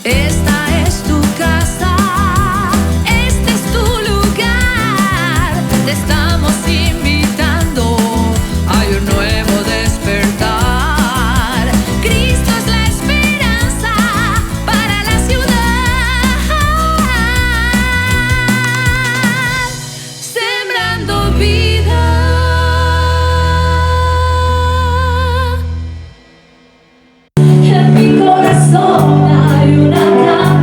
Esta es tu casa, este es tu lugar. Te estamos invitando a un nuevo despertar. Cristo es la esperanza para la ciudad. Sembrando vida. En mi corazón hay una casa.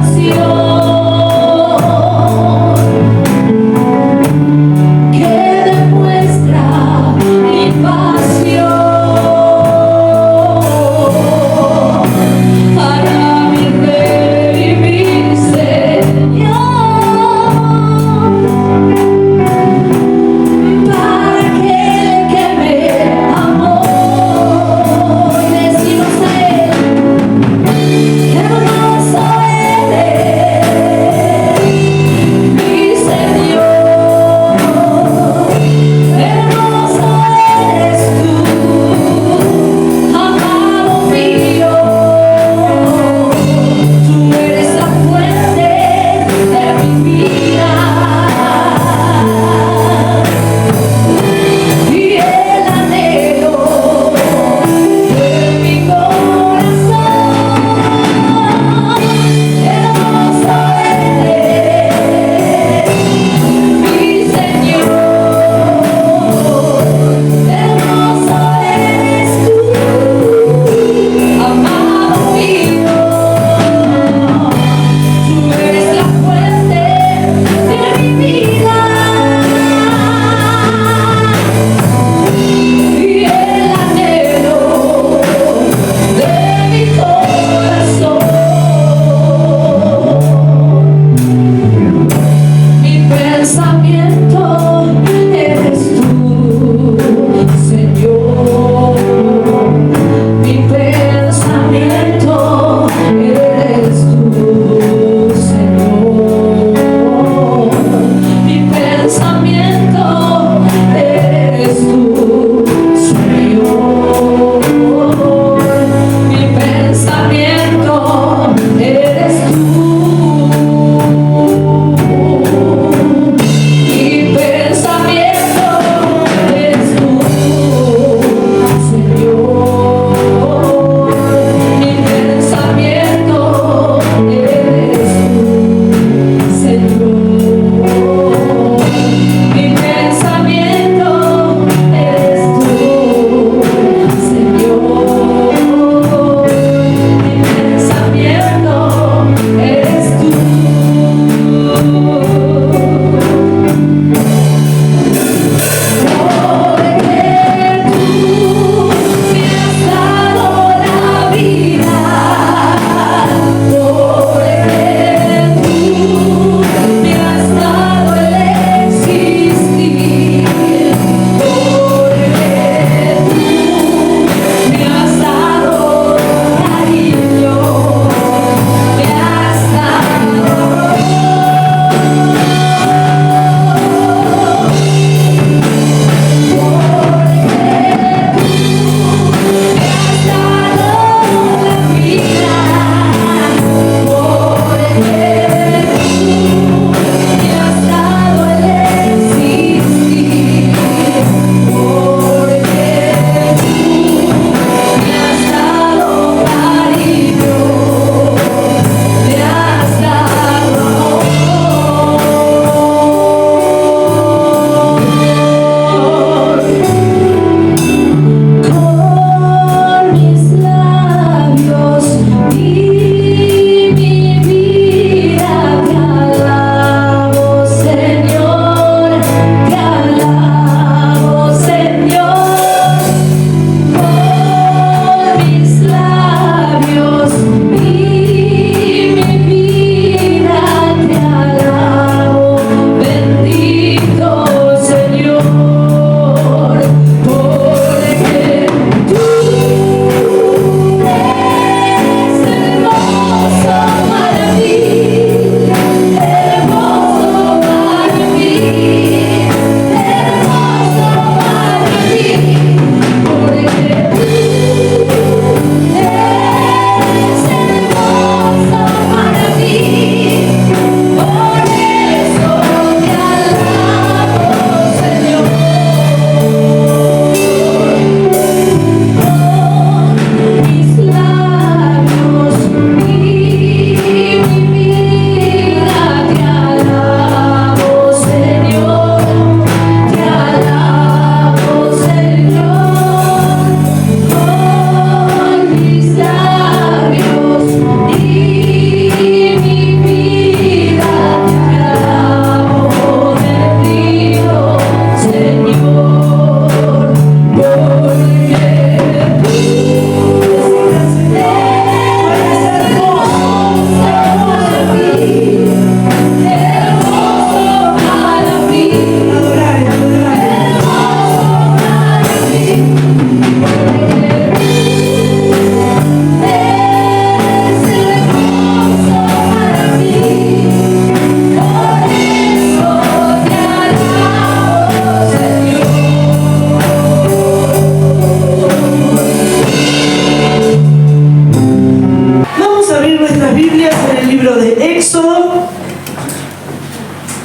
nuestras Biblias en el libro de Éxodo.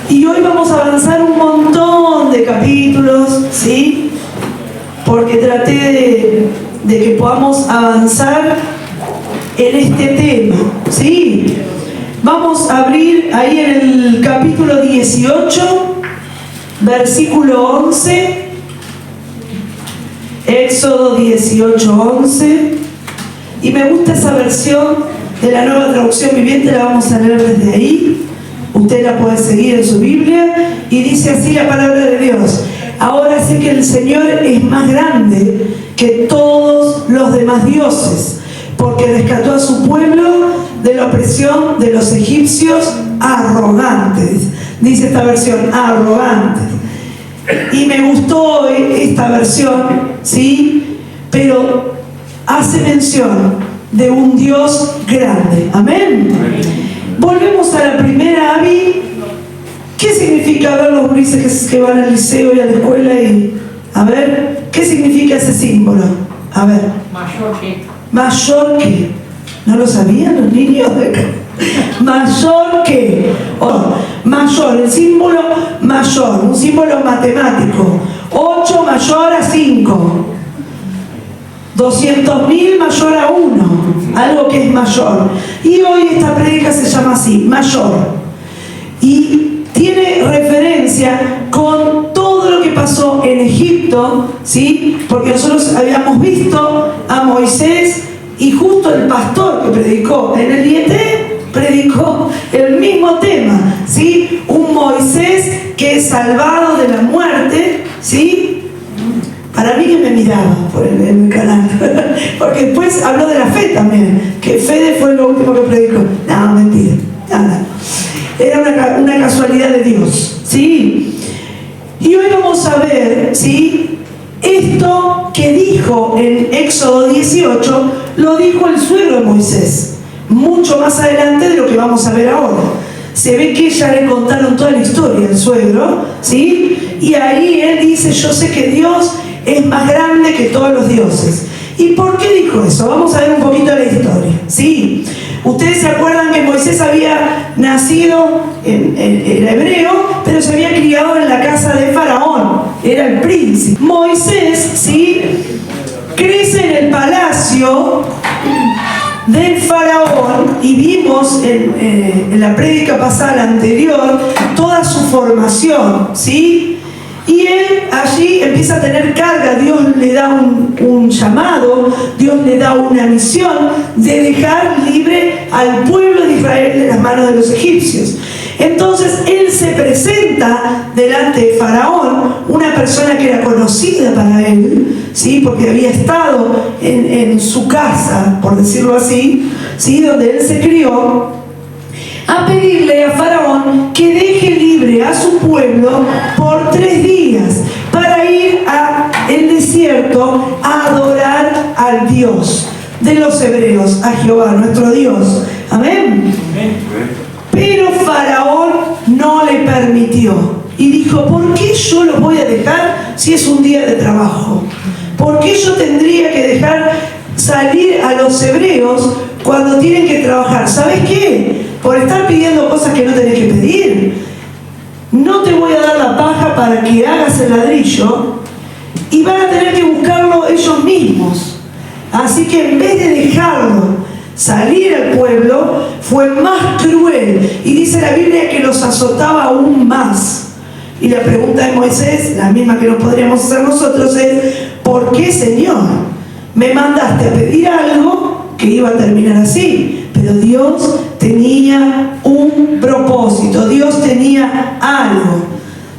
Y hoy vamos a avanzar un montón de capítulos, ¿sí? Porque traté de que podamos avanzar en este tema, ¿sí? Vamos a abrir ahí en el capítulo 18, versículo 11. Éxodo 18, 11. Y me gusta esa versión de la Nueva Traducción Viviente, la vamos a leer desde ahí. Usted la puede seguir en su Biblia y dice así la palabra de Dios: ahora sé que el Señor es más grande que todos los demás dioses, porque rescató a su pueblo de la opresión de los egipcios arrogantes. Dice esta versión, arrogantes. Y me gustó esta versión, ¿sí? Pero hace mención de un Dios grande. Amén. Volvemos a la primera, Abby. ¿Qué significa ver los gurises que van al liceo y a la escuela? Y a ver, ¿qué significa ese símbolo? A ver. Mayor que. Mayor que. ¿No lo sabían los niños? Mayor que. Oh, mayor, el símbolo mayor, un símbolo matemático. 8 mayor a 5. 200.000 mayor a 1, algo que es mayor. Y hoy esta prédica se llama así, mayor. Y tiene referencia con todo lo que pasó en Egipto, ¿sí? Porque nosotros habíamos visto a Moisés y justo el pastor que predicó en el IET predicó el mismo tema, ¿sí? Un Moisés que es salvado de la muerte, ¿sí? Para mí que me miraba por el canal, porque después habló de la fe también, que Fede fue lo último que predicó. No, mentira, nada. Era una casualidad de Dios, ¿sí? Y hoy vamos a ver, ¿sí? Esto que dijo en Éxodo 18, lo dijo el suegro de Moisés, mucho más adelante de lo que vamos a ver ahora. Se ve que ya le contaron toda la historia al suegro, ¿sí? Y ahí él dice, yo sé que Dios es más grande que todos los dioses. ¿Y por qué dijo eso? Vamos a ver un poquito la historia, ¿sí? Ustedes se acuerdan que Moisés había nacido era hebreo, pero se había criado en la casa de Faraón, era el príncipe. Moisés, ¿sí? Crece en el palacio del Faraón y vimos en la prédica pasada anterior toda su formación, ¿sí? Y él allí empieza a tener carga, Dios le da un llamado, Dios le da una misión de dejar libre al pueblo de Israel de las manos de los egipcios. Entonces él se presenta delante de Faraón, una persona que era conocida para él, ¿sí? Porque había estado en su casa, por decirlo así, ¿sí? Donde él se crió, a pedirle a Faraón que deje libre a su pueblo por 3 días para ir al desierto a adorar al Dios de los hebreos, a Jehová, nuestro Dios. Amén. Pero Faraón no le permitió y dijo, ¿por qué yo los voy a dejar si es un día de trabajo? ¿Por qué yo tendría que dejar salir a los hebreos cuando tienen que trabajar? ¿Sabes qué? Por estar pidiendo cosas que no tenés que pedir. No te voy a dar la paja para que hagas el ladrillo y van a tener que buscarlo ellos mismos. Así que en vez de dejarlo salir al pueblo, fue más cruel. Y dice la Biblia que los azotaba aún más. Y la pregunta de Moisés, la misma que nos podríamos hacer nosotros, es ¿por qué, Señor, me mandaste a pedir algo que iba a terminar así? Pero Dios tenía un propósito, Dios tenía algo.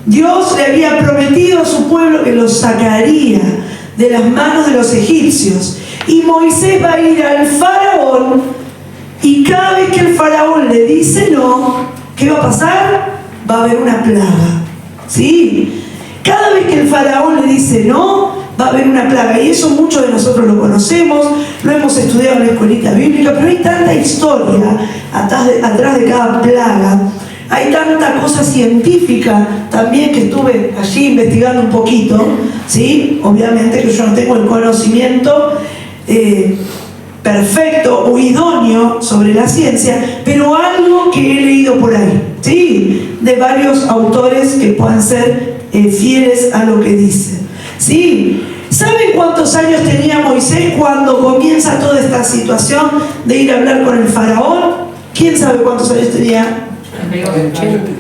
Dios le había prometido a su pueblo que los sacaría de las manos de los egipcios. Y Moisés va a ir al Faraón, y cada vez que el Faraón le dice no, ¿qué va a pasar? Va a haber una plaga, ¿sí? Cada vez que el Faraón le dice no, va a haber una plaga. Y eso muchos de nosotros lo conocemos, lo hemos estudiado en la escuelita bíblica, pero hay tanta historia atrás de cada plaga. Hay tanta cosa científica también que estuve allí investigando un poquito, ¿sí? Obviamente que yo no tengo el conocimiento, perfecto o idóneo sobre la ciencia, pero algo que he leído por ahí, ¿sí? De varios autores que puedan ser fieles a lo que dicen, ¿sí? ¿Saben cuántos años tenía Moisés cuando comienza toda esta situación de ir a hablar con el faraón? ¿Quién sabe cuántos años tenía?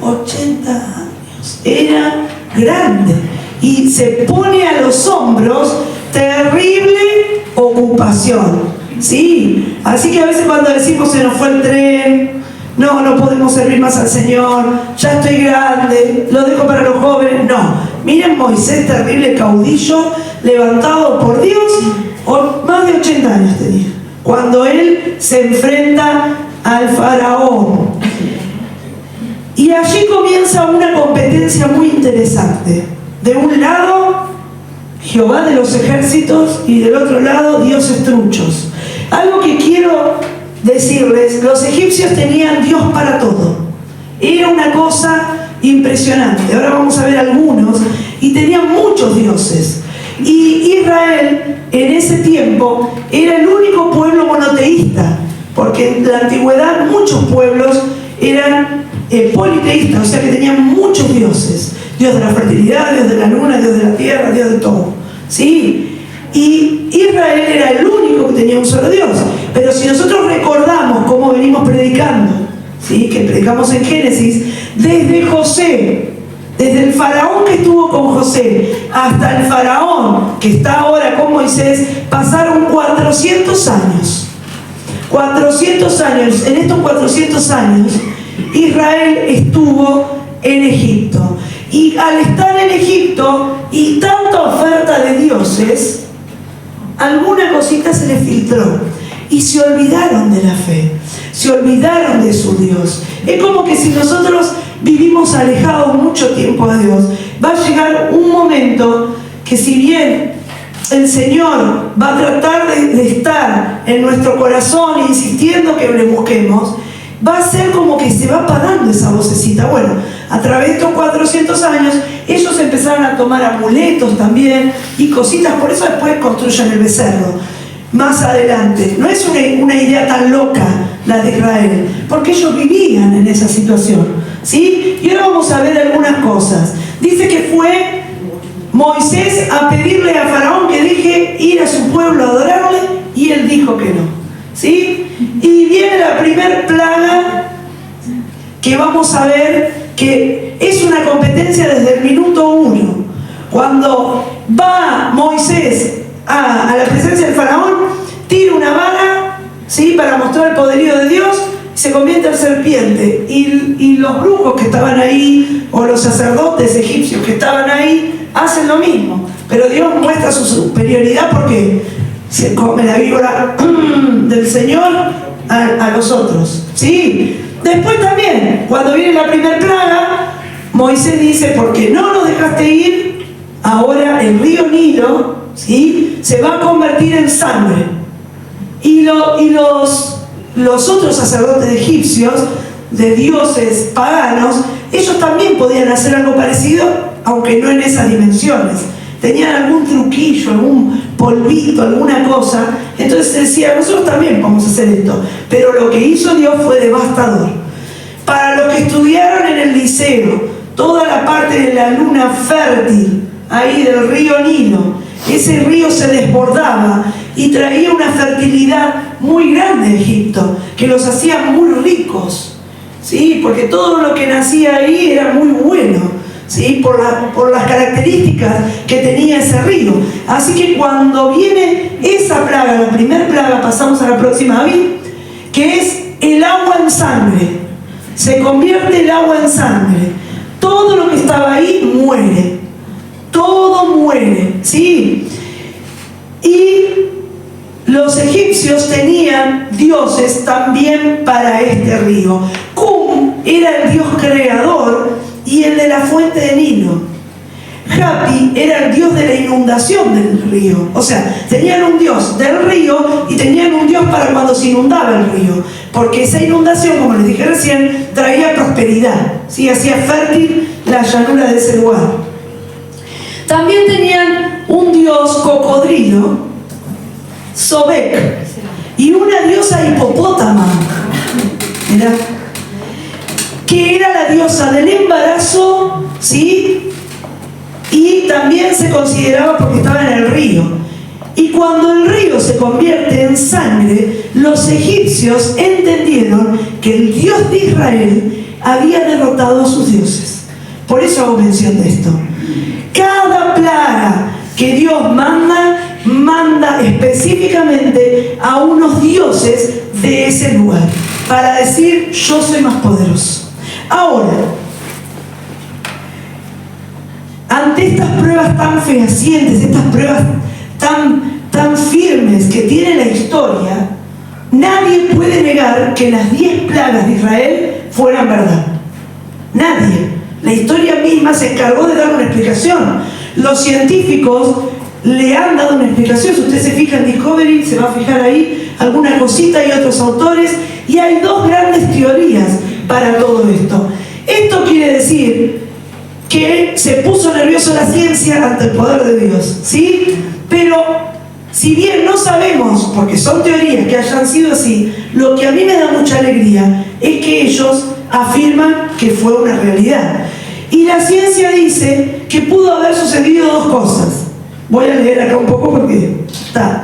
80 años. Era grande y se pone a los hombros terrible ocupación. Sí, así que a veces cuando decimos se nos fue el tren, no podemos servir más al Señor, ya estoy grande, lo dejo para los jóvenes. No, miren Moisés, terrible caudillo, levantado por Dios, más de 80 años tenía, cuando él se enfrenta al faraón. Y allí comienza una competencia muy interesante. De un lado, Jehová de los ejércitos, y del otro lado, dioses truchos. Algo que quiero decirles, los egipcios tenían Dios para todo. Era una cosa impresionante. Ahora vamos a ver algunos. Y tenían muchos dioses. Y Israel, en ese tiempo, era el único pueblo monoteísta. Porque en la antigüedad muchos pueblos eran politeístas, o sea que tenían muchos dioses. Dios de la fertilidad, Dios de la luna, Dios de la tierra, Dios de todo. ¿Sí? Y Israel era el único que tenía un solo Dios. Pero si nosotros recordamos cómo venimos predicando, ¿sí? Que predicamos en Génesis, desde José, desde el faraón que estuvo con José hasta el faraón que está ahora con Moisés, pasaron 400 años. 400 años. En estos 400 años, Israel estuvo en Egipto. Y al estar en Egipto y tanta oferta de dioses, alguna cosita se les filtró y se olvidaron de la fe, se olvidaron de su Dios. Es como que si nosotros vivimos alejados mucho tiempo a Dios, va a llegar un momento que si bien el Señor va a tratar de estar en nuestro corazón insistiendo que le busquemos, va a ser como que se va apagando esa vocecita. Bueno, a través de estos 400 años, ellos empezaron a tomar amuletos también y cositas, por eso después construyen el becerro. Más adelante, no es una idea tan loca la de Israel, porque ellos vivían en esa situación, ¿sí? Y ahora vamos a ver algunas cosas. Dice que fue Moisés a pedirle a Faraón que deje ir a su pueblo a adorarle, y él dijo que no, ¿sí? Y viene la primer plaga que vamos a ver que es una competencia desde el minuto 1. Cuando va Moisés a la presencia del faraón, tira una vara, ¿sí? Para mostrar el poderío de Dios, se convierte en serpiente. Y los brujos que estaban ahí, o los sacerdotes egipcios que estaban ahí, hacen lo mismo. Pero Dios muestra su superioridad porque se come la víbora del Señor a los otros, ¿sí? Después también, cuando viene la primera plaga, Moisés dice, porque no nos dejaste ir, ahora el río Nilo, ¿sí? Se va a convertir en sangre. Y los otros sacerdotes egipcios, de dioses paganos, ellos también podían hacer algo parecido, aunque no en esas dimensiones. Tenían algún truquillo, algún polvito, alguna cosa. Entonces decía, nosotros también vamos a hacer esto. Pero lo que hizo Dios fue devastador. Para los que estudiaron en el liceo, toda la parte de la luna fértil, ahí del río Nilo, ese río se desbordaba y traía una fertilidad muy grande a Egipto, que los hacía muy ricos, ¿sí? Porque todo lo que nacía ahí era muy bueno, ¿sí? Por las características que tenía ese río. Así que cuando viene esa plaga, la primera plaga, pasamos a la próxima, que es el agua en sangre. Se convierte el agua en sangre. Todo lo que estaba ahí muere. Todo muere, ¿sí? Y los egipcios tenían dioses también para este río. Cum era el dios creador y el de la fuente de Nilo. Hapi era el dios de la inundación del río. O sea, tenían un dios del río y tenían un dios para cuando se inundaba el río. Porque esa inundación, como les dije recién, traía prosperidad, ¿sí? Hacía fértil la llanura de ese lugar. También tenían un dios cocodrilo, Sobek, y una diosa hipopótama, mirá, que era la diosa del embarazo, ¿sí? Y también se consideraba porque estaba en el río. Y cuando el río se convierte en sangre, los egipcios entendieron que el Dios de Israel había derrotado a sus dioses. Por eso hago mención de esto. Cada plaga que Dios manda específicamente a unos dioses de ese lugar, para decir, yo soy más poderoso. Ahora, ante estas pruebas tan fehacientes, estas pruebas tan firmes que tiene la historia, nadie puede negar que las 10 plagas de Israel fueran verdad. Nadie. La historia misma se encargó de dar una explicación. Los científicos le han dado una explicación. Si usted se fija en Discovery, se va a fijar ahí alguna cosita y otros autores, y hay 2 grandes teorías para todo esto. Esto quiere decir que se puso nervioso la ciencia ante el poder de Dios, ¿sí? Pero si bien no sabemos, porque son teorías que hayan sido así, lo que a mí me da mucha alegría es que ellos afirman que fue una realidad. Y la ciencia dice que pudo haber sucedido 2 cosas. Voy a leer acá un poco porque está.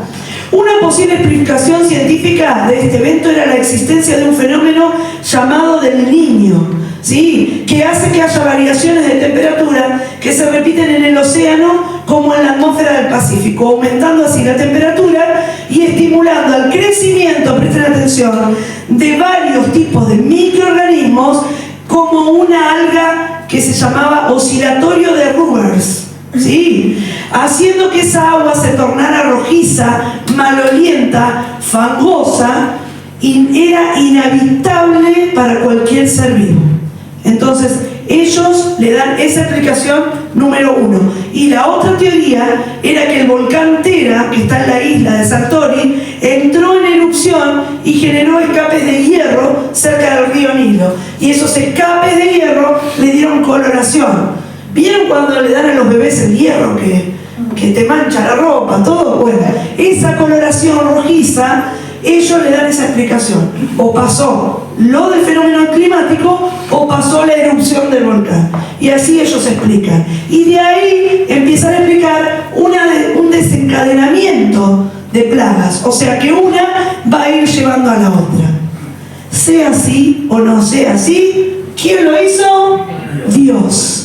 Una posible explicación científica de este evento era la existencia de un fenómeno llamado del Niño, ¿sí? Que hace que haya variaciones de temperatura que se repiten en el océano como en la atmósfera del Pacífico, aumentando así la temperatura y estimulando el crecimiento, presten atención, de varios tipos de microorganismos, como una alga que se llamaba oscilatorio de Rubers, ¿sí? Haciendo que esa agua se tornara rojiza, malolienta, fangosa, y era inhabitable para cualquier ser vivo. Entonces, ellos le dan esa explicación número 1. Y la otra teoría era que el volcán Tera, que está en la isla de Santorini, entró en erupción y generó escapes de hierro cerca del río Nilo. Y esos escapes de hierro le dieron coloración. ¿Vieron cuando le dan a los bebés el hierro que te mancha la ropa, todo? Bueno, esa coloración rojiza, ellos le dan esa explicación. O pasó lo del fenómeno climático o pasó la erupción del volcán. Y así ellos explican. Y de ahí empiezan a explicar un desencadenamiento de plagas. O sea que una va a ir llevando a la otra. Sea así o no sea así, ¿quién lo hizo? Dios.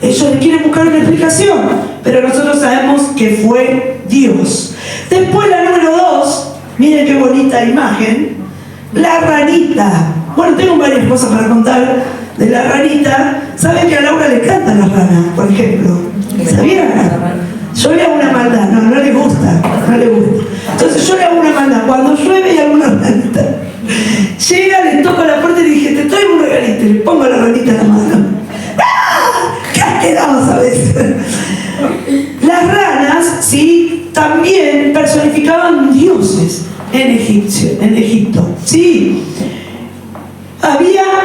Ellos le quieren buscar una explicación, pero nosotros sabemos que fue Dios. Después la número 2, miren qué bonita imagen, la ranita. Bueno, tengo varias cosas para contar de la ranita. ¿Saben que a Laura le encantan las ranas, por ejemplo? ¿Sabían? Yo le hago una maldad, no le gusta, no le gusta. Entonces yo le hago una maldad, cuando llueve y alguna ranita llega, le toco la puerta y le dije, te traigo un regalito, y le pongo la ranita en la mano. ¡Qué asqueroso a veces! Las ranas, ¿sí?, también personificaban dioses en Egipto, ¿sí?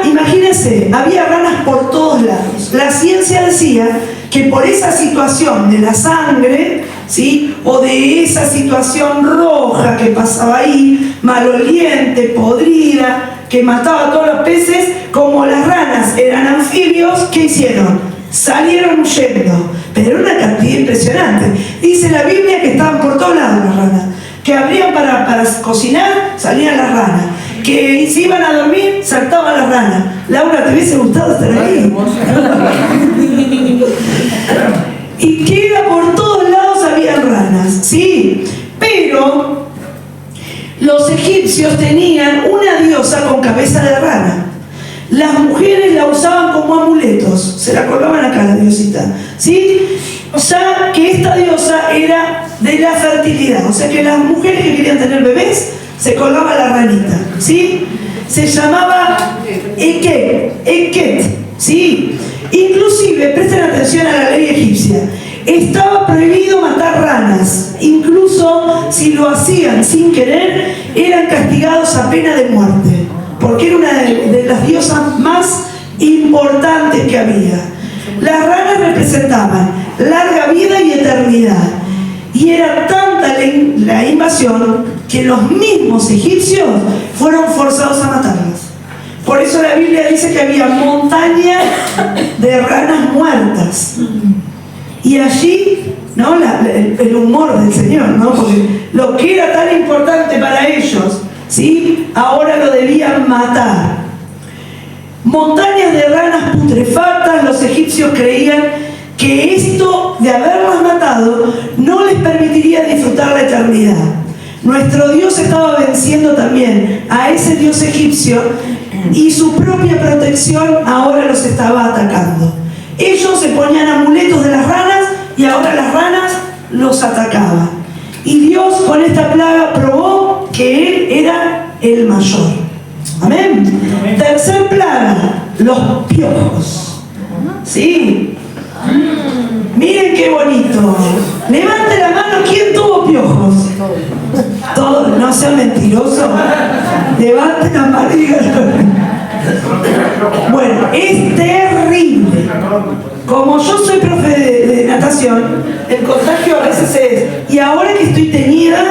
Imagínense, había ranas por todos lados. La ciencia decía que por esa situación de la sangre, ¿sí?, o de esa situación roja que pasaba ahí, maloliente, podrida, que mataba a todos los peces, como las ranas eran anfibios, ¿qué hicieron? Salieron huyendo, pero era una cantidad impresionante. Dice la Biblia que estaban por todos lados las ranas, que abrían para cocinar, salían las ranas, que se iban a dormir, saltaban las ranas. Laura, ¿te hubiese gustado estar ahí? Y que era por todos lados había ranas, sí, pero los egipcios tenían una diosa con cabeza de rana. Las mujeres la usaban como amuletos, se la colgaban acá la diosita, ¿sí? Ya que esta diosa era de la fertilidad, o sea que las mujeres que querían tener bebés se colgaban la ranita, ¿sí? Se llamaba Eket, ¿sí? Inclusive, presten atención a la ley egipcia, estaba prohibido matar ranas, incluso si lo hacían sin querer, eran castigados a pena de muerte, porque era una de las diosas más importantes que había. Las ranas representaban larga vida y eternidad, y era tanta la invasión que los mismos egipcios fueron forzados a matarlas. Por eso la Biblia dice que había montañas de ranas muertas. Y allí, ¿no? El humor del Señor, ¿no? Porque lo que era tan importante para ellos, ¿sí? Ahora lo debían matar. Montañas de ranas putrefactas. Los egipcios creían que esto de haberlas matado no les permitiría disfrutar la eternidad. Nuestro Dios estaba venciendo también a ese Dios egipcio y su propia protección ahora los estaba atacando. Ellos se ponían amuletos de las ranas y ahora las ranas los atacaban. Y Dios con esta plaga probó que Él era el mayor. Amén. Tercer plaga, los piojos. ¿Sí? Miren qué bonito. Levante la mano, ¿quién tuvo piojos? Todos, no sea mentiroso. Levante la mano y díganlo. Bueno, es terrible. Como yo soy profe de natación, el contagio a veces es, y ahora que estoy teñida,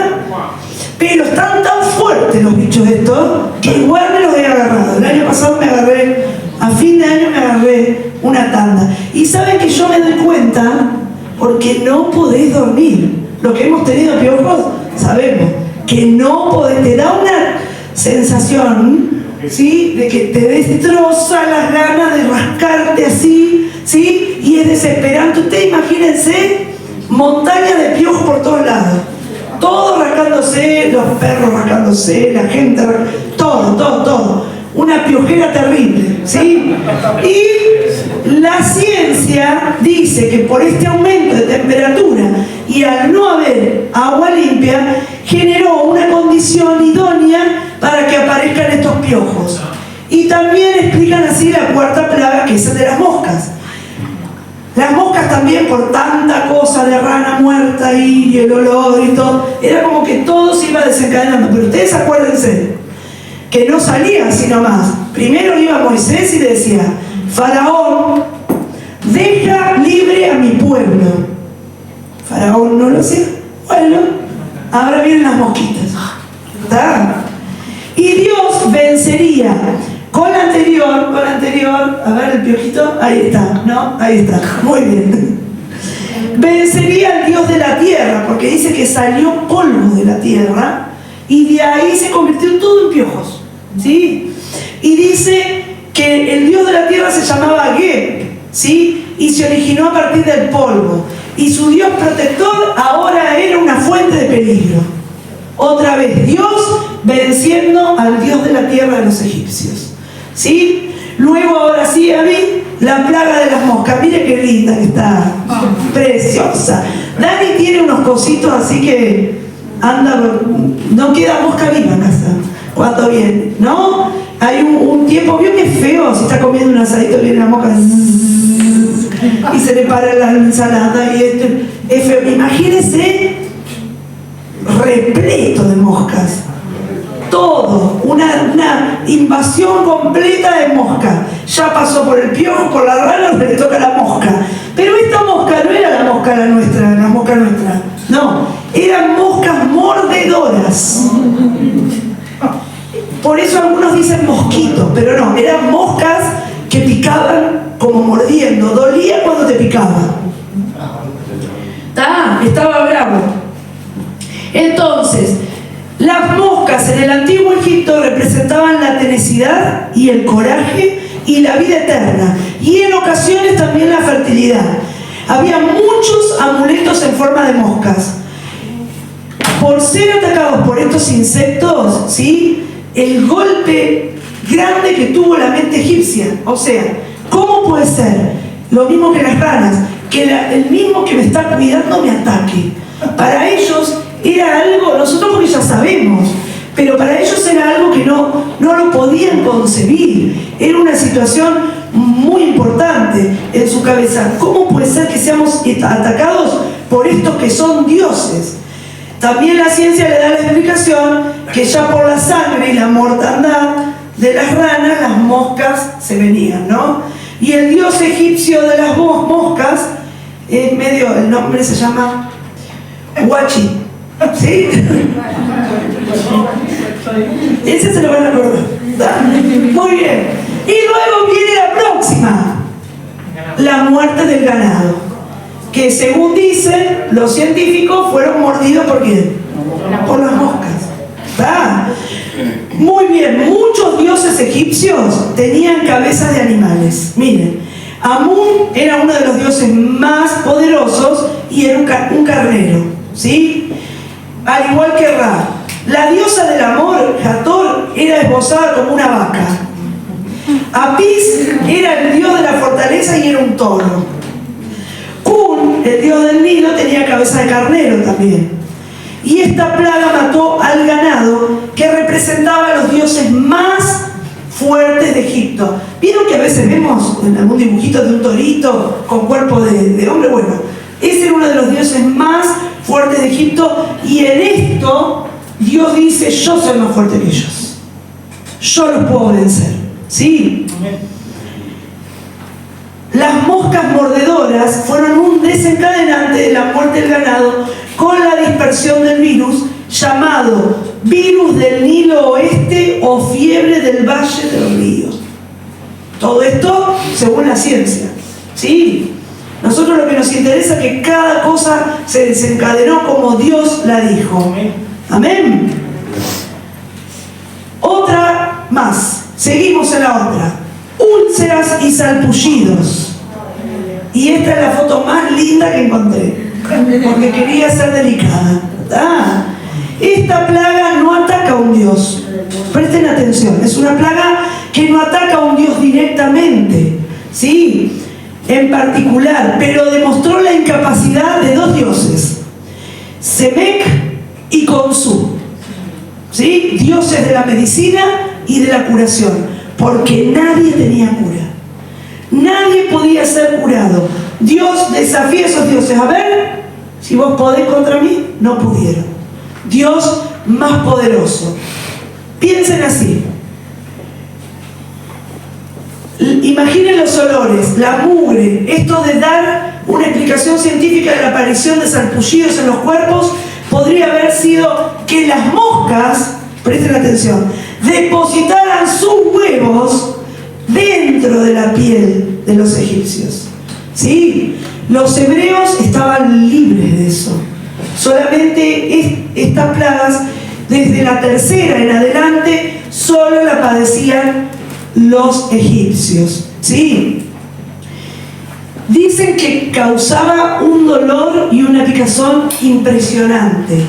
pero están tan fuertes los bichos estos, que igual me los he agarrado. El año pasado me agarré, a fin de año me agarré una tanda. Y saben que yo me doy cuenta, porque no podés dormir. Los que hemos tenido piojos, sabemos que no podés, te da una sensación, ¿sí?, de que te destroza las ganas de rascarte así, ¿sí? Y es desesperante. Ustedes imagínense montañas de piojos por todos lados. Todos rascándose, los perros rascándose, la gente, todo. Una piojera terrible, ¿sí? Y la ciencia dice que por este aumento de temperatura y al no haber agua limpia, generó una condición idónea para que aparezcan estos piojos. Y también explican así la cuarta plaga, que es el de las moscas. Las moscas también, por tanta cosa de rana muerta y el olor y todo, era como que todo se iba desencadenando. Pero ustedes acuérdense que no salía así nomás. Primero iba Moisés y decía: Faraón, deja libre a mi pueblo. Faraón no lo hacía. Bueno, ahora vienen las mosquitas. ¿Está? Y Dios vencería con la anterior, a ver el piojito, ahí está, ¿no? Ahí está, muy bien. Vencería al Dios de la tierra, porque dice que salió polvo de la tierra y de ahí se convirtió todo en piojos, ¿sí? Y dice que el Dios de la tierra se llamaba Geb, ¿sí? Y se originó a partir del polvo. Y su Dios protector ahora era una fuente de peligro. Otra vez, Dios venciendo al Dios de la tierra de los egipcios, ¿sí? Luego, ahora sí, a mí, la plaga de las moscas. Mire qué linda que está, preciosa. Dani tiene unos cositos así que anda, no queda mosca viva en casa cuando viene, ¿no? Hay un tiempo, vio que es feo, si está comiendo un asadito, viene la mosca y se le para la ensalada y esto es feo. Imagínese repleto de moscas. Todo, una invasión completa de moscas. Ya pasó por el piojo, por la rana, le toca la mosca. Pero esta mosca no era la mosca nuestra, no, eran moscas mordedoras. Por eso algunos dicen mosquitos, pero no, eran moscas que picaban como mordiendo, dolía cuando te picaba. Estaba bravo. Entonces, las moscas en el antiguo Egipto representaban la tenacidad y el coraje y la vida eterna, y en ocasiones también la fertilidad. Había muchos amuletos en forma de moscas. Por ser atacados por estos insectos, ¿sí?, el golpe grande que tuvo la mente egipcia. O sea, ¿cómo puede ser? Lo mismo que las ranas, que el mismo que me está cuidando me ataque. Para ellos era algo, nosotros porque ya sabemos, pero para ellos era algo que no lo podían concebir. Era una situación muy importante en su cabeza. ¿Cómo puede ser que seamos atacados por estos que son dioses? También la ciencia le da la explicación que ya por la sangre y la mortandad de las ranas, las moscas se venían, ¿no? Y el dios egipcio de las moscas, el nombre se llama Huachi. ¿Sí? Ese se lo van a acordar. Muy bien. Y luego viene la próxima. La muerte del ganado. Que según dicen los científicos fueron mordidos ¿por quién? Por las moscas. ¿Está? Muy bien. Muchos dioses egipcios tenían cabezas de animales. Miren. Amún era uno de los dioses más poderosos y era un carnero. ¿Sí? Al igual que Ra. La diosa del amor, Hathor, era esbozada como una vaca. Apis era el dios de la fortaleza y era un toro. Kun, el dios del Nilo, tenía cabeza de carnero también. Y esta plaga mató al ganado que representaba a los dioses más fuertes de Egipto. ¿Vieron que a veces vemos en algún dibujito de un torito con cuerpo de hombre? Bueno, ese era uno de los dioses más fuertes de Egipto, y en esto Dios dice: yo soy más fuerte que ellos, yo los puedo vencer. ¿Sí? Las moscas mordedoras fueron un desencadenante de la muerte del ganado con la dispersión del virus llamado virus del Nilo Oeste o fiebre del Valle de los Ríos. Todo esto según la ciencia. ¿Sí? Nosotros lo que nos interesa es que cada cosa se desencadenó como Dios la dijo. Amén. Otra más. Seguimos en la otra. Úlceras y salpullidos. Y esta es la foto más linda que encontré, porque quería ser delicada. Esta plaga no ataca a un dios. Presten atención. Es una plaga que no ataca a un dios directamente, ¿sí? En particular, pero demostró la incapacidad de dos dioses, Semek y Khonsu, ¿sí? Dioses de la medicina y de la curación, porque nadie tenía cura. Nadie podía ser curado. Dios desafía a esos dioses. A ver, si vos podés contra mí. No pudieron. Dios más poderoso. Piensen así. Imaginen los olores, la mugre. Esto de dar una explicación científica de la aparición de sarpullidos en los cuerpos podría haber sido que las moscas, presten atención, depositaran sus huevos dentro de la piel de los egipcios. ¿Sí? Los hebreos estaban libres de eso. Solamente estas plagas, desde la tercera en adelante, solo la padecían los egipcios. ¿Sí? Dicen que causaba un dolor y una picazón impresionante.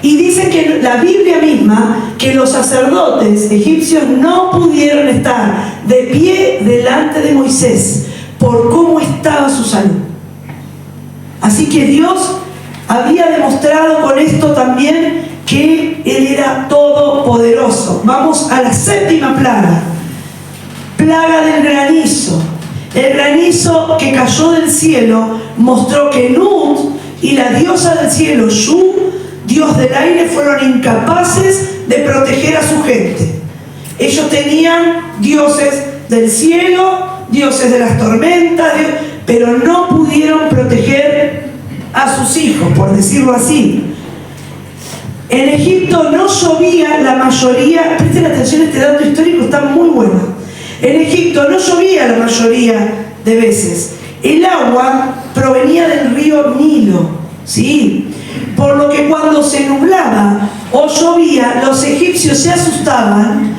Y dicen que la Biblia misma, que los sacerdotes egipcios no pudieron estar de pie delante de Moisés por cómo estaba su salud. Así que Dios había demostrado con esto también que Él era todopoderoso. Vamos a la séptima plaga. Plaga del granizo. El granizo que cayó del cielo mostró que Nut y la diosa del cielo, Shu, Dios del aire, fueron incapaces de proteger a su gente. Ellos tenían dioses del cielo, dioses de las tormentas, pero no pudieron proteger a sus hijos, por decirlo así. En Egipto no llovía la mayoría, presten atención, este dato histórico está muy bueno. En Egipto no llovía la mayoría de veces. El agua provenía del río Nilo, ¿sí? Por lo que cuando se nublaba o llovía, los egipcios se asustaban,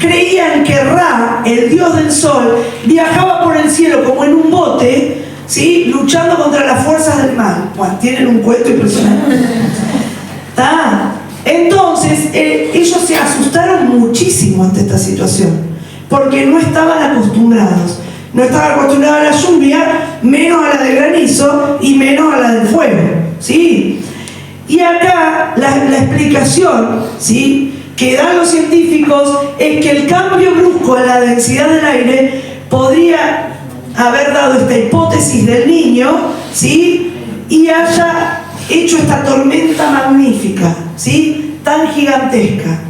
creían que Ra, el dios del sol, viajaba por el cielo como en un bote, ¿sí? Luchando contra las fuerzas del mal. Bueno, tienen un cuento impresionante. Entonces, ellos se asustaron muchísimo ante esta situación, porque no estaban acostumbrados. No estaban acostumbrados a la lluvia, menos a la del granizo y menos a la del fuego, ¿sí? Y acá la explicación, ¿sí?, que dan los científicos es que el cambio brusco en la densidad del aire podría haber dado esta hipótesis del niño, ¿sí?, y haya hecho esta tormenta magnífica, ¿sí?, tan gigantesca.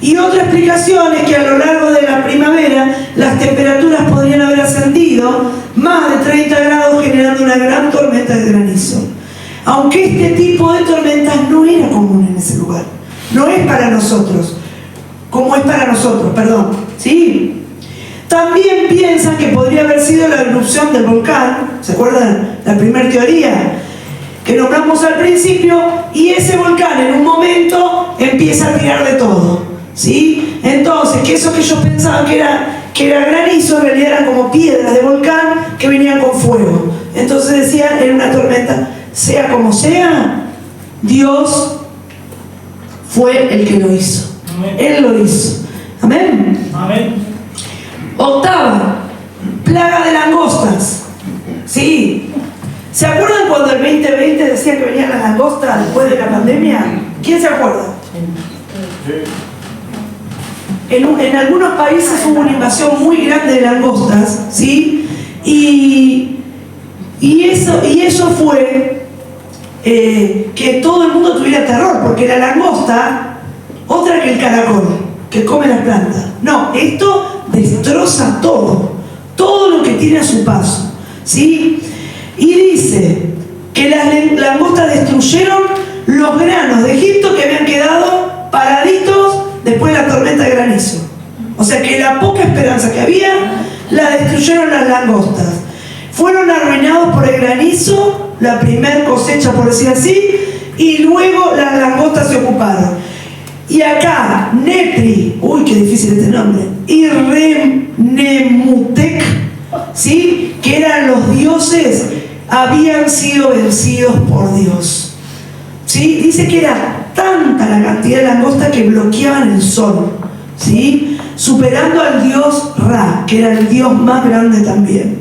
Y otra explicación es que a lo largo de la primavera las temperaturas podrían haber ascendido más de 30 grados, generando una gran tormenta de granizo. Aunque este tipo de tormentas no era común en ese lugar. No es para nosotros, como es para nosotros, perdón. ¿Sí? También piensan que podría haber sido la erupción del volcán. ¿Se acuerdan? La primera teoría que nombramos al principio, y ese volcán en un momento empieza a tirar de todo, ¿sí? Entonces, que eso que ellos pensaban que era granizo, en realidad eran como piedras de volcán que venían con fuego. Entonces decían, era una tormenta. Sea como sea, Dios fue el que lo hizo. Amén. Él lo hizo. Amén. Amén. Octava, plaga de langostas. Sí. ¿Se acuerdan cuando el 2020 decía que venían las langostas después de la pandemia? ¿Quién se acuerda? En algunos países hubo una invasión muy grande de langostas, ¿sí? Y eso fue que todo el mundo tuviera terror, porque la langosta, otra que el caracol, que come las plantas. No, esto destroza todo lo que tiene a su paso, ¿sí? Y dice que las langostas destruyeron los granos de Egipto que habían quedado paraditos después de la tormenta de granizo. O sea que la poca esperanza que había, la destruyeron las langostas. Fueron arruinados por el granizo, la primer cosecha, por decir así, y luego las langostas se ocuparon. Y acá, Nepri, uy, qué difícil este nombre, y Remnemutek, ¿sí? Que eran los dioses, habían sido vencidos por Dios. ¿Sí? Dice que era tanta la cantidad de langostas que bloqueaban el sol, ¿sí? Superando al dios Ra, que era el dios más grande también.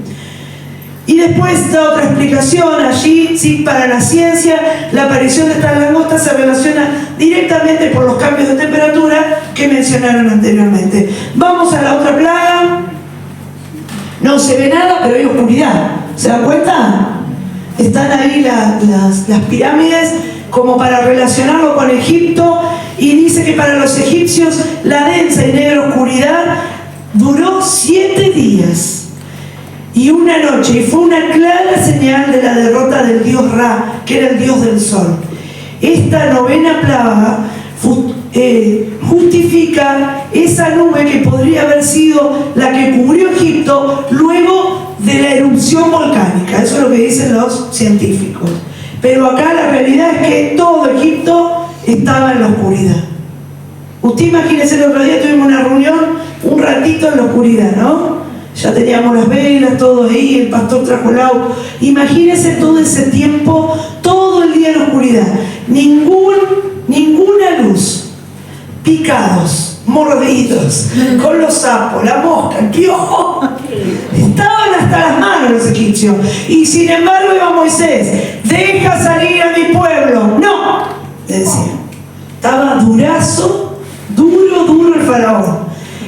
Y después da otra explicación allí, ¿sí? Para la ciencia, la aparición de estas langostas se relaciona directamente por los cambios de temperatura que mencionaron anteriormente. Vamos a la otra plaga. No se ve nada, pero hay oscuridad. ¿Se dan cuenta? Están ahí las pirámides como para relacionarlo con Egipto, y dice que para los egipcios la densa y negra oscuridad duró 7 días y una noche, y fue una clara señal de la derrota del dios Ra, que era el dios del sol. Esta novena plaga justifica esa nube que podría haber sido la que cubrió Egipto luego de la erupción volcánica. Eso es lo que dicen los científicos. Pero acá la realidad es que todo Egipto estaba en la oscuridad. Usted imagínese, el otro día tuvimos una reunión, un ratito en la oscuridad, ¿no? Ya teníamos las velas, todo ahí, el pastor trajo el agua. Imagínese todo ese tiempo, todo el día en la oscuridad. Ninguna luz. Picados, mordidos, con los sapos, la mosca, el piojo. Estaban hasta las manos los egipcios. Y sin embargo iba Moisés, deja salir a mi pueblo. No, le decía. Estaba durazo, duro el faraón.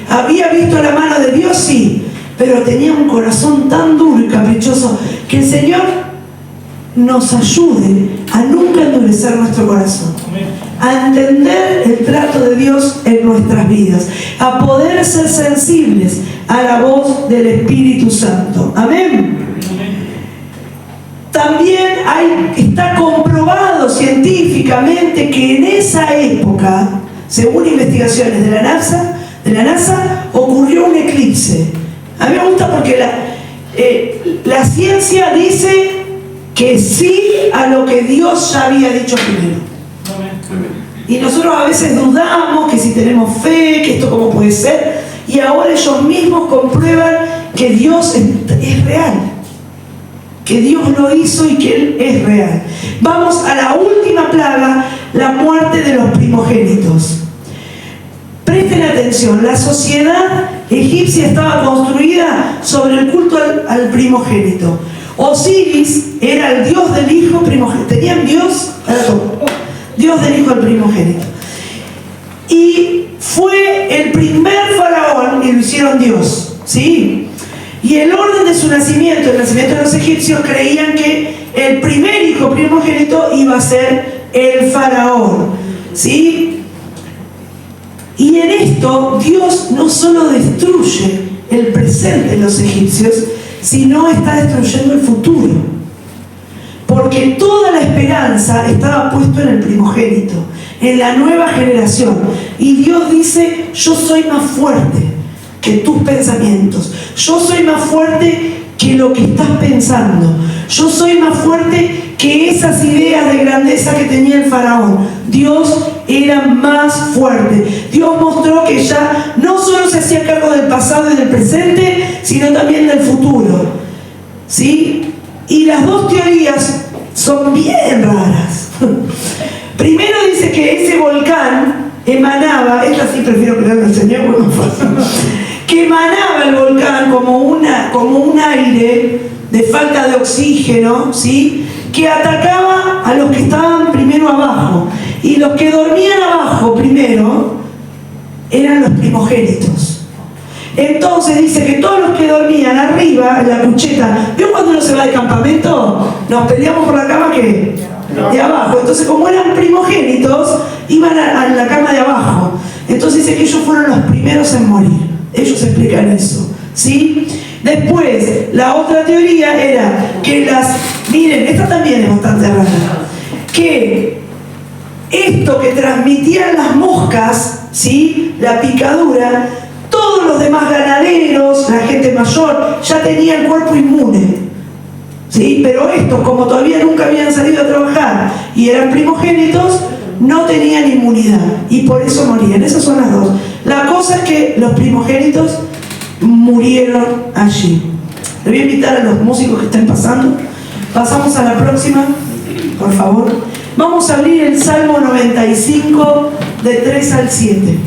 Había visto la mano de Dios, sí, pero tenía un corazón tan duro y caprichoso, que el Señor nos ayude a nunca endurecer nuestro corazón, a entender el trato de Dios en nuestras vidas, a poder ser sensibles a la voz del Espíritu Santo. Amén. También está comprobado científicamente que en esa época, según investigaciones de la NASA, ocurrió un eclipse. A mí me gusta porque la ciencia dice que sí a lo que Dios ya había dicho primero. Y nosotros a veces dudamos que si tenemos fe, que esto cómo puede ser, y ahora ellos mismos comprueban que Dios es real, que Dios lo hizo y que Él es real. Vamos a la última plaga, la muerte de los primogénitos. Presten atención, la sociedad egipcia estaba construida sobre el culto al primogénito. Osiris era el dios del hijo primogénito. Tenían dios para todo. Dios del hijo del primogénito. Y fue el primer faraón y lo hicieron Dios, ¿sí? Y el orden de su nacimiento, el nacimiento de los egipcios, creían que el primer hijo primogénito iba a ser el faraón, ¿sí? Y en esto Dios no solo destruye el presente de los egipcios, sino está destruyendo el futuro. porque toda la esperanza estaba puesta en el primogénito, en la nueva generación. Y Dios dice, yo soy más fuerte que tus pensamientos, yo soy más fuerte que lo que estás pensando, yo soy más fuerte que esas ideas de grandeza que tenía el faraón. Dios era más fuerte. Dios mostró que ya no solo se hacía cargo del pasado y del presente, sino también del futuro, ¿sí? Y las dos teorías son bien raras. Primero dice que ese volcán emanaba, esta sí prefiero que la enseñé, que emanaba el volcán como un aire de falta de oxígeno, ¿sí? Que atacaba a los que estaban primero abajo. Y los que dormían abajo primero eran los primogénitos. Entonces dice que todos los que dormían arriba, en la cucheta, ¿vio cuando uno se va de campamento? Nos peleamos por la cama que de abajo. Entonces, como eran primogénitos, iban a la cama de abajo. Entonces dice que ellos fueron los primeros en morir. Ellos explican eso, ¿sí? Después, la otra teoría era que miren, esta también es bastante rara, que esto que transmitían las moscas, ¿sí? La picadura, todos los demás ganaderos, la gente mayor, ya tenía el cuerpo inmune, ¿sí? Pero estos, como todavía nunca habían salido a trabajar y eran primogénitos, no tenían inmunidad y por eso morían. Esas son las dos. La cosa es que los primogénitos murieron allí. Le voy a invitar a los músicos que estén pasando. Pasamos a la próxima, por favor. Vamos a abrir el Salmo 95 de 3 al 7.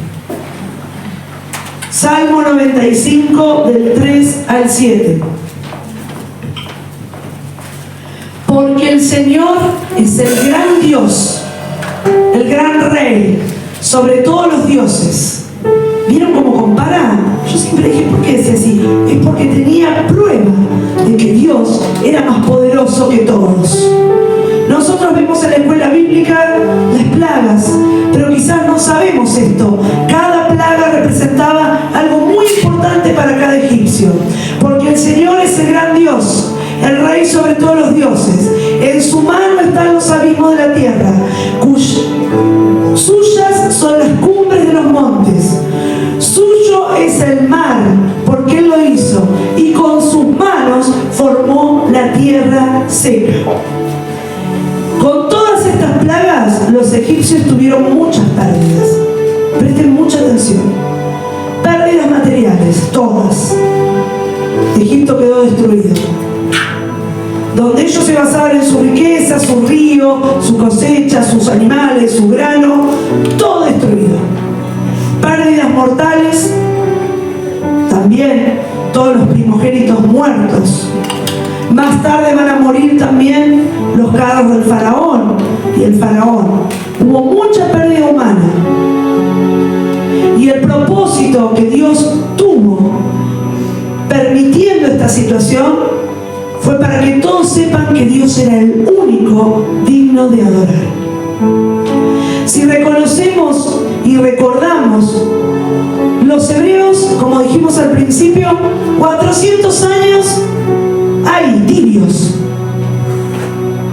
Salmo 95 del 3 al 7. Porque el Señor es el gran Dios, el gran Rey, sobre todos los dioses. ¿Vieron cómo compara? Yo siempre dije, ¿por qué decía así? Es porque tenía prueba de que Dios era más poderoso que todos. Nosotros vemos en la escuela bíblica las plagas, pero quizás no sabemos esto. Cada plaga representaba algo muy importante para cada egipcio. Porque el Señor es el gran Dios, el Rey sobre todos los dioses. En su mano están los abismos de la tierra, suyas son las cumbres de los montes. Suyo es el mar, porque Él lo hizo, y con sus manos formó la tierra seca. Con todas estas plagas, los egipcios tuvieron muchas pérdidas. Presten mucha atención. Pérdidas materiales, todas. Egipto quedó destruido. Donde ellos se basaban en su riqueza, su río, su cosecha, sus animales, su grano, todo destruido. Pérdidas mortales, también todos los primogénitos muertos. Más tarde van a morir también los carros del faraón y el faraón. Hubo mucha pérdida humana. Y el propósito que Dios tuvo permitiendo esta situación fue para que todos sepan que Dios era el único digno de adorar. Si reconocemos y recordamos, los hebreos, como dijimos al principio, 400 años hay tibios,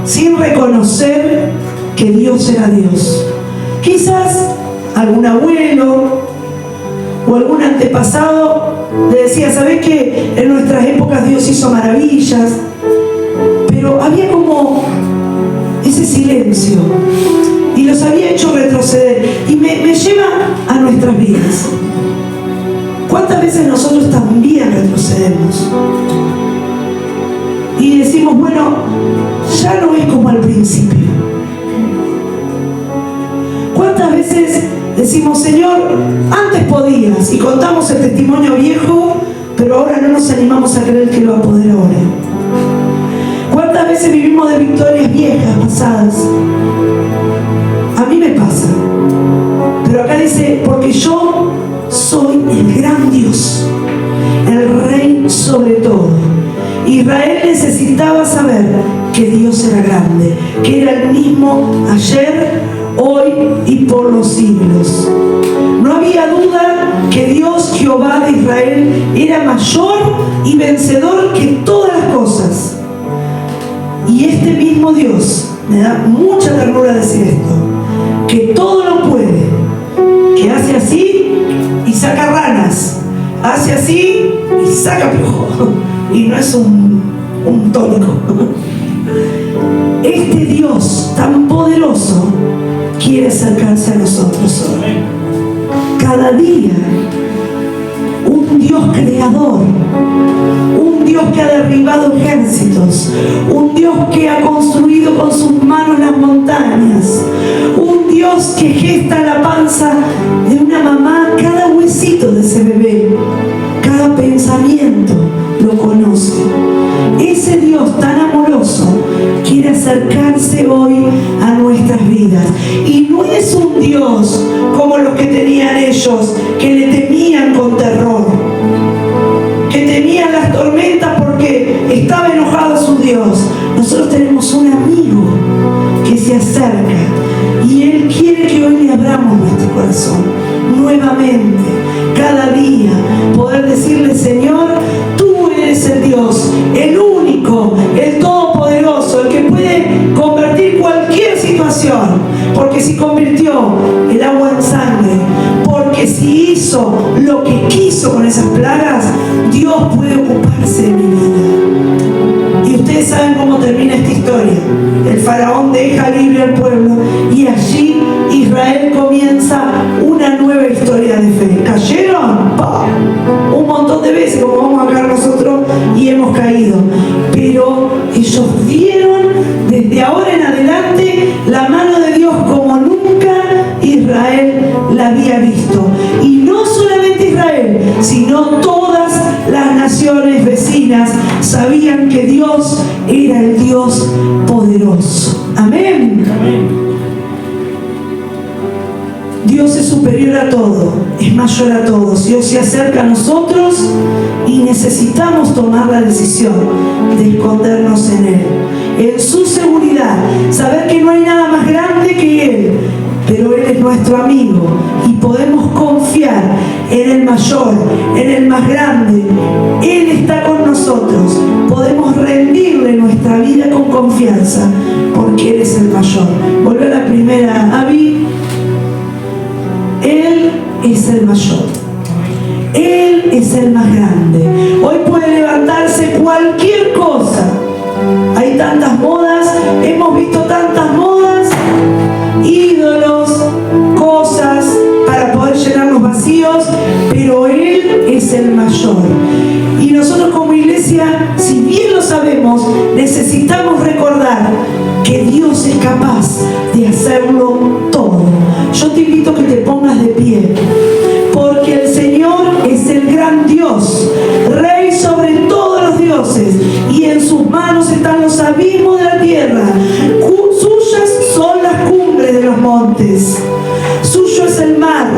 sin reconocer que Dios era Dios. Quizás algún abuelo o algún antepasado le decía, ¿sabés qué? En nuestras épocas Dios hizo maravillas, pero había como ese silencio y los había hecho retroceder. Y me lleva a nuestras vidas. ¿Cuántas veces nosotros también retrocedemos? Y decimos, bueno, ya no es como al principio. ¿Cuántas veces decimos, Señor, antes podías, y contamos el testimonio viejo, pero ahora no nos animamos a creer que lo va a poder ahora? ¿Cuántas veces vivimos de victorias viejas, pasadas? A mí me pasa. Pero acá dice, porque yo soy el gran Dios, el Rey sobre todo. Israel necesitaba saber que Dios era grande, que era el mismo ayer, hoy y por los siglos. No había duda que Dios, Jehová de Israel, era mayor y vencedor que todas las cosas. Y este mismo Dios, me da mucha ternura decir esto, que todo lo puede, que hace así y saca ranas, hace así y saca piojo, y no es un tónico. Este Dios tan poderoso quiere acercarse a nosotros hoy. Cada día, un Dios creador, un Dios que ha derribado ejércitos, un Dios que ha construido con sus manos las montañas, un Dios que gesta en la panza de una mamá cada huesito de ese bebé, cada pensamiento lo conoce. Ese Dios tan amoroso quiere acercarse hoy a nuestras vidas. Y no es un Dios como los que tenían ellos, que le temían con terror, que temían las tormentas porque estaba enojado su Dios. Nosotros tenemos un amigo que se acerca y Él quiere que hoy le abramos nuestro corazón nuevamente, cada día, poder decirle: Señor, tú eres el Dios, el único, el todopoderoso, el que puede convertir cualquier situación, porque si convirtió el agua en sangre, porque si hizo lo que quiso con esas plagas, Dios puede ocuparse de mi vida. Y ustedes saben cómo termina esta historia. El faraón deja libre al pueblo y allí Israel comienza una nueva historia de fe. ¿Cayeron? ¡Pah! Un montón de veces, como vamos a caer nosotros, y hemos caído. Pero ellos vieron desde ahora en adelante la mano de Dios como nunca Israel la había visto. Y no solamente Israel, sino todas las naciones vecinas sabían que Dios era el Dios poderoso. Amén. Amén. Dios es superior a todo, es mayor a todos. Dios se acerca a nosotros y necesitamos tomar la decisión de escondernos en Él, en su seguridad, saber que no hay nada más grande que Él, pero Él es nuestro amigo y podemos confiar en el mayor, en el más grande. Él está con nosotros, podemos rendirle nuestra vida con confianza porque Él es el mayor. Volver a la primera, Abby. Él es el mayor, Él es el más grande. Hoy puede levantarse cualquier cosa. Hay tantas modas, hemos visto tantas modas, ídolos, cosas para poder llenar los vacíos, pero Él es el mayor. Y nosotros como iglesia, si bien lo sabemos, necesitamos recordar que Dios es capaz de hacerlo todo. Yo te invito a que te pongas de pie, porque el Señor es el gran Dios, Rey sobre todos los dioses, y en sus manos están los abismos de la tierra. Suyas son las cumbres de los montes, suyo es el mar,